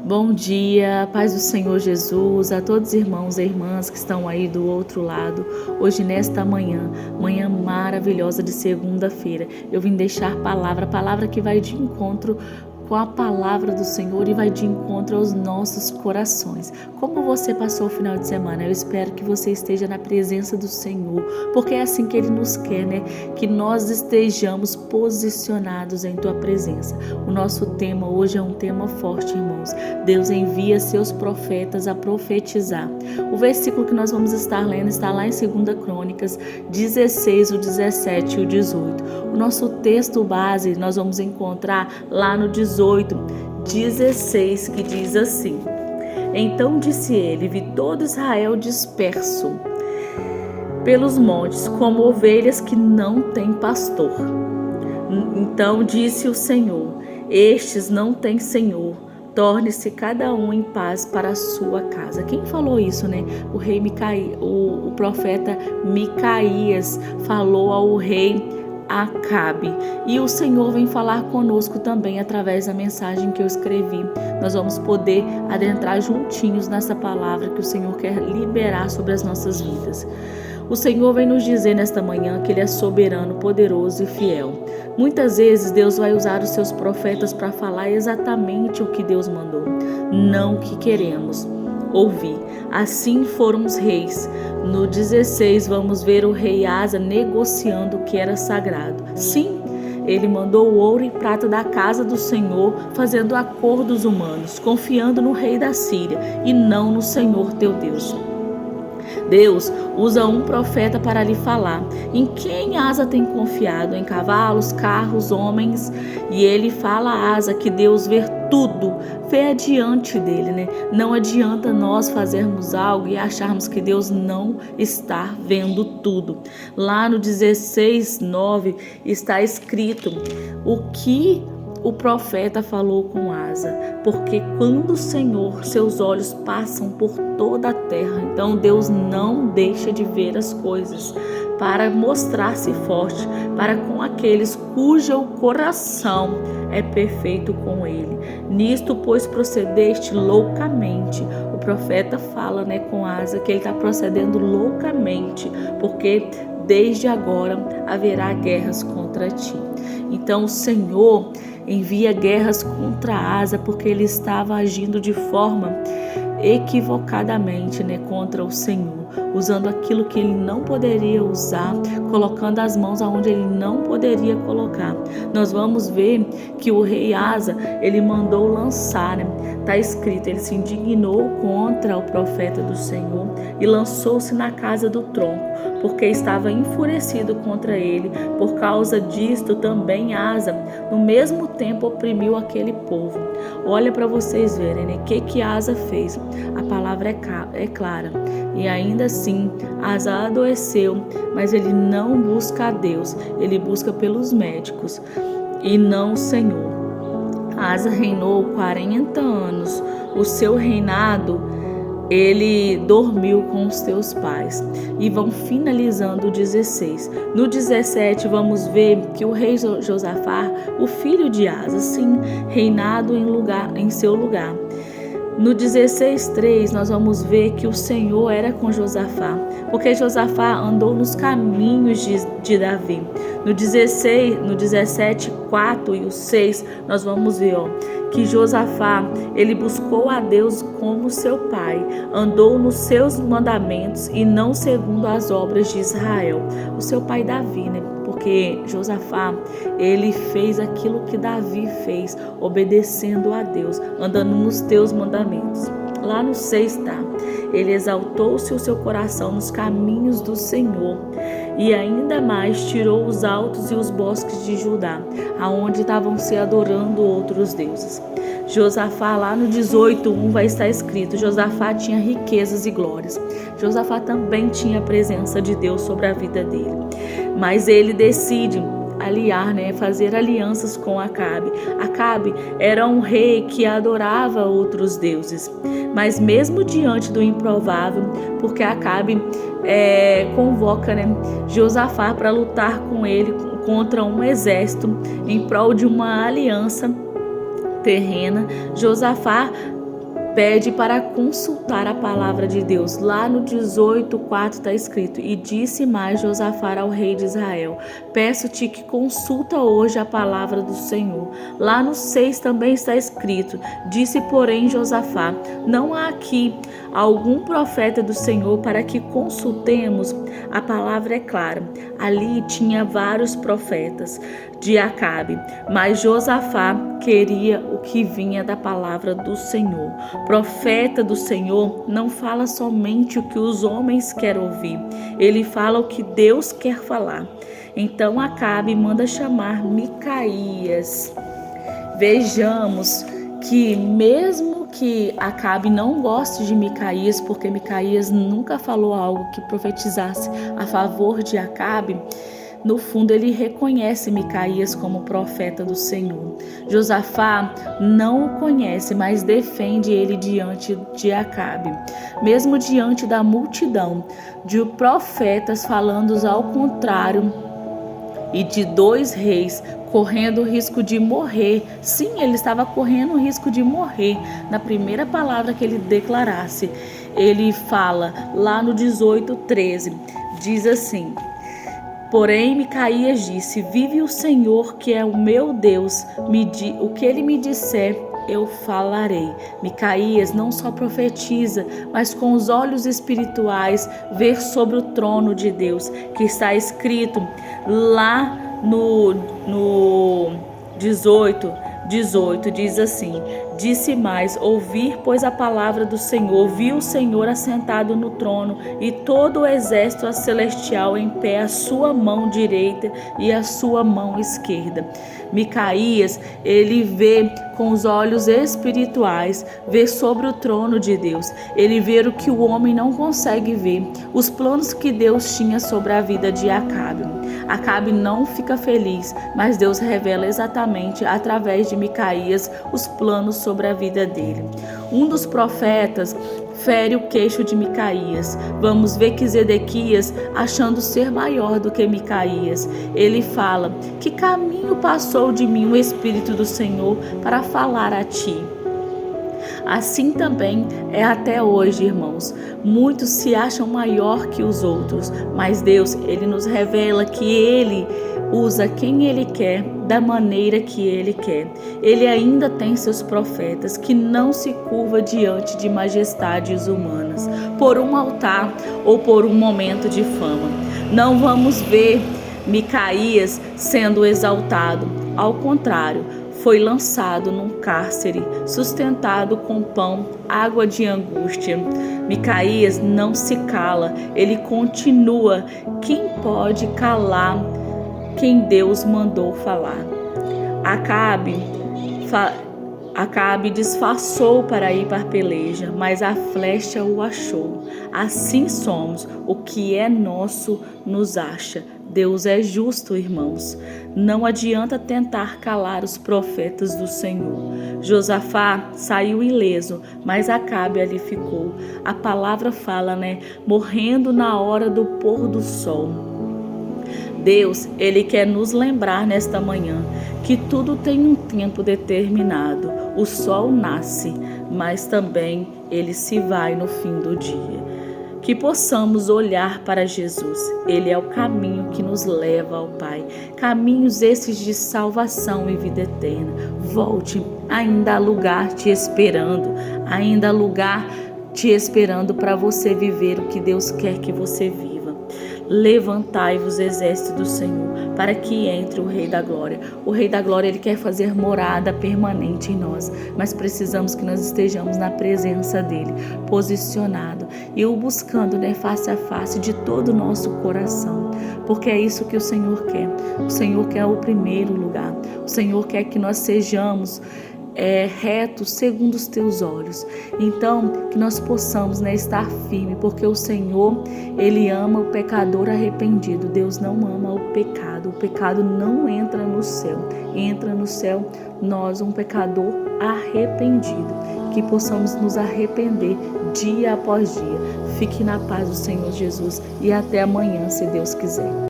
Bom dia, paz do Senhor Jesus, a todos os irmãos e irmãs que estão aí do outro lado. Hoje nesta manhã maravilhosa de segunda-feira, eu vim deixar palavra que vai de encontro com a palavra do Senhor e vai de encontro aos nossos corações. Como você passou o final de semana? Eu espero que você esteja na presença do Senhor, porque é assim que Ele nos quer, né? Que nós estejamos posicionados em Tua presença. O nosso tema hoje é um tema forte, irmãos. Deus envia seus profetas a profetizar. O versículo que nós vamos estar lendo está lá em 2 Crônicas 16, o 17 e o 18. O nosso texto base nós vamos encontrar lá no 16, que diz assim: Então disse ele: Vi todo Israel disperso pelos montes, como ovelhas que não têm pastor. Então disse o Senhor: Estes não têm senhor, torne-se cada um em paz para a sua casa. Quem falou isso, né? O profeta Micaías falou ao rei Acabe. E o Senhor vem falar conosco também através da mensagem que eu escrevi. Nós vamos poder adentrar juntinhos nessa palavra que o Senhor quer liberar sobre as nossas vidas. O Senhor vem nos dizer nesta manhã que Ele é soberano, poderoso e fiel. Muitas vezes Deus vai usar os seus profetas para falar exatamente o que Deus mandou, não o que queremos ouvir. Assim foram os reis. No 16 vamos ver o rei Asa negociando o que era sagrado. Sim, ele mandou o ouro e prata da casa do Senhor, fazendo acordos humanos, confiando no rei da Síria e não no Senhor teu Deus. Deus usa um profeta para lhe falar. Em quem Asa tem confiado? Em cavalos, carros, homens? E ele fala a Asa que Deus vê tudo, vê adiante dele, né? Não adianta nós fazermos algo e acharmos que Deus não está vendo tudo. Lá no 16:9 está escrito o que o profeta falou com Asa, porque quando o Senhor, seus olhos passam por toda a terra, então Deus não deixa de ver as coisas para mostrar-se forte para com aqueles cujo coração é perfeito com ele. Nisto, pois, procedeste loucamente. O profeta fala, né, com Asa que ele está procedendo loucamente, porque desde agora haverá guerras contra ti. Então o Senhor envia guerras contra Asa porque ele estava agindo de forma equivocadamente, né, contra o Senhor, usando aquilo que ele não poderia usar, colocando as mãos aonde ele não poderia colocar. Nós vamos ver que o rei Asa, ele mandou lançar, né? Está escrito, ele se indignou contra o profeta do Senhor e lançou-se na casa do tronco, porque estava enfurecido contra ele. Por causa disto também Asa, no mesmo tempo, oprimiu aquele povo. Olha para vocês verem, né? O que Asa fez? A palavra é clara. E ainda assim, Asa adoeceu, mas ele não busca a Deus, ele busca pelos médicos e não o Senhor. Asa reinou 40 anos. O seu reinado, ele dormiu com os teus pais. E vão finalizando o 16. No 17 vamos ver que o rei Josafá, o filho de Asa, sim, reinado em seu lugar. No 16:3 nós vamos ver que o Senhor era com Josafá, porque Josafá andou nos caminhos de Davi. No 17:4 e o 6 nós vamos ver que Josafá, ele buscou a Deus como seu pai, andou nos seus mandamentos e não segundo as obras de Israel. O seu pai Davi, né? Porque Josafá, ele fez aquilo que Davi fez, obedecendo a Deus, andando nos teus mandamentos. Lá no 6 está: ele exaltou-se o seu coração nos caminhos do Senhor, e ainda mais tirou os altos e os bosques de Judá, aonde estavam se adorando outros deuses. Josafá, lá no 18:1 vai estar escrito: Josafá tinha riquezas e glórias. Josafá também tinha a presença de Deus sobre a vida dele. Mas ele decide aliar, né, fazer alianças com Acabe. Acabe era um rei que adorava outros deuses, mas mesmo diante do improvável, porque Acabe convoca, né, Josafá para lutar com ele contra um exército em prol de uma aliança terrena, Josafá pede para consultar a palavra de Deus. Lá no 18:4 está escrito: e disse mais Josafá ao rei de Israel: peço-te que consulta hoje a palavra do Senhor. Lá no 6 também está escrito: disse porém Josafá: não há aqui algum profeta do Senhor para que consultemos? A palavra é clara. Ali tinha vários profetas de Acabe, mas Josafá queria o que vinha da palavra do Senhor. Profeta do Senhor não fala somente o que os homens querem ouvir, ele fala o que Deus quer falar. Então Acabe manda chamar Micaías. Vejamos que mesmo que Acabe não goste de Micaías, porque Micaías nunca falou algo que profetizasse a favor de Acabe, no fundo ele reconhece Micaías como profeta do Senhor. Josafá não o conhece, mas defende ele diante de Acabe. Mesmo diante da multidão de profetas falando ao contrário e de 2 reis correndo o risco de morrer. Sim, ele estava correndo o risco de morrer. Na primeira palavra que ele declarasse, ele fala lá no 18:13, diz assim: porém Micaías disse: vive o Senhor, que é o meu Deus, o que ele me disser eu falarei. Micaías não só profetiza, mas com os olhos espirituais vê sobre o trono de Deus, que está escrito lá no 18, diz assim: disse mais: ouvir, pois a palavra do Senhor, viu o Senhor assentado no trono e todo o exército celestial em pé, a sua mão direita e a sua mão esquerda. Micaías, ele vê com os olhos espirituais, vê sobre o trono de Deus. Ele vê o que o homem não consegue ver, os planos que Deus tinha sobre a vida de Acabe. Acabe não fica feliz, mas Deus revela exatamente através de Micaías os planos sobre a vida dele. Um dos profetas fere o queixo de Micaías. Vamos ver que Zedequias, achando ser maior do que Micaías, ele fala: que caminho passou de mim o Espírito do Senhor para falar a ti? Assim também é até hoje, irmãos. Muitos se acham maior que os outros, mas Deus, ele nos revela que ele usa quem ele quer, da maneira que ele quer. Ele ainda tem seus profetas que não se curva diante de majestades humanas, por um altar ou por um momento de fama. Não vamos ver Micaías sendo exaltado. Ao contrário, foi lançado num cárcere, sustentado com pão, água de angústia. Micaías não se cala, ele continua. Quem pode calar quem Deus mandou falar? Acabe disfarçou para ir para a peleja, mas a flecha o achou. Assim somos, o que é nosso nos acha. Deus é justo, irmãos. Não adianta tentar calar os profetas do Senhor. Josafá saiu ileso, mas Acabe ali ficou. A palavra fala, morrendo na hora do pôr do sol. Deus, ele quer nos lembrar nesta manhã que tudo tem um tempo determinado. O sol nasce, mas também ele se vai no fim do dia. Que possamos olhar para Jesus. Ele é o caminho que nos leva ao Pai. Caminhos esses de salvação e vida eterna. Volte, ainda há lugar te esperando. Ainda há lugar te esperando para você viver o que Deus quer que você viva. Levantai-vos, exército do Senhor, para que entre o Rei da Glória. O Rei da Glória, ele quer fazer morada permanente em nós, mas precisamos que nós estejamos na presença dele, posicionado e o buscando, face a face de todo o nosso coração, porque é isso que o Senhor quer. O Senhor quer o primeiro lugar. O Senhor quer que nós sejamos retos segundo os teus olhos. Então, que nós possamos estar firme, porque o Senhor, ele ama o pecador arrependido. Deus não ama o pecado. O pecado não entra no céu. Entra no céu nós, um pecador arrependido. Que possamos nos arrepender dia após dia. Fique na paz do Senhor Jesus e até amanhã, se Deus quiser.